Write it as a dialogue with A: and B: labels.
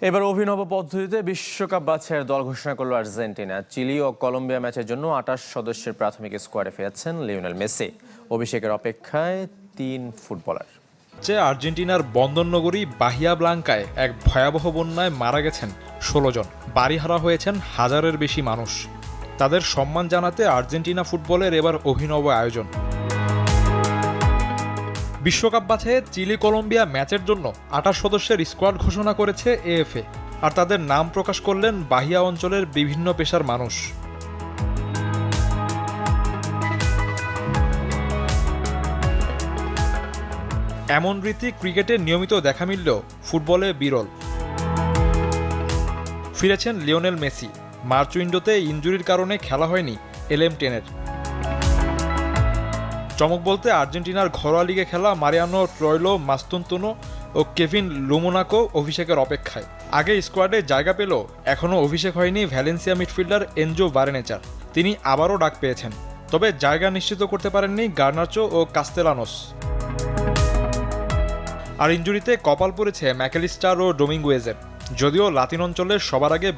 A: এবার অভিনব পদ্ধতিতে বিশ্বকাপ বাছাইয়ের দল ঘোষণা করল আর্জেন্টিনা। চিলি ও কলম্বিয়া ম্যাচের জন্য ২৮ সদস্যের প্রাথমিক স্কোয়াডে ফিরেছেন লিওনেল মেসি। অভিষেকের অপেক্ষায় ৩ ফুটবলার।
B: আর্জেন্টিনার বন্দরনগরী বাহিয়া ব্লাঙ্কায় এক ভয়াবহ বন্যায় মারা গেছেন ১৬ জন, বাড়িহারা হয়েছেন হাজারের বেশি মানুষ। তাদের সম্মান জানাতে আর্জেন্টিনা ফুটবলের এবার অভিনব আয়োজন। বিশ্বকাপ বাছাইয়ে চিলি কলম্বিয়া ম্যাচের জন্য ২৮ সদস্যের স্কোয়াড ঘোষণা করেছে এএফএ, আর তাদের নাম প্রকাশ করলেন বাহিয়া অঞ্চলের বিভিন্ন পেশার মানুষ। এমন রীতি ক্রিকেটে নিয়মিত দেখা মিললেও ফুটবলে বিরল। ফিরেছেন লিওনেল মেসি। মার্চ উইন্ডোতে ইনজুরির কারণে খেলা হয়নি LM10-এর। চমক বলতে আর্জেন্টিনার ঘরোয়া লিগে খেলা মারিয়ানো ট্রয়লো মাস্তুনতুনো ও কেভিন লুমোনাকো অভিষেকের অপেক্ষায়। আগে স্কোয়াডে জায়গা পেলেও এখনও অভিষেক হয়নি ভ্যালেন্সিয়া মিডফিল্ডার এনজো বারেনেচার। তিনি আবারও ডাক পেয়েছেন, তবে জায়গা নিশ্চিত করতে পারেননি গার্নাচো ও কাস্তেলানোস। আর ইনজুরিতে কপাল পড়েছে ম্যাকেলিস্টার ও ডোমিঙ্গুয়েজের। যদিও লাতিন অঞ্চলের সবার আগে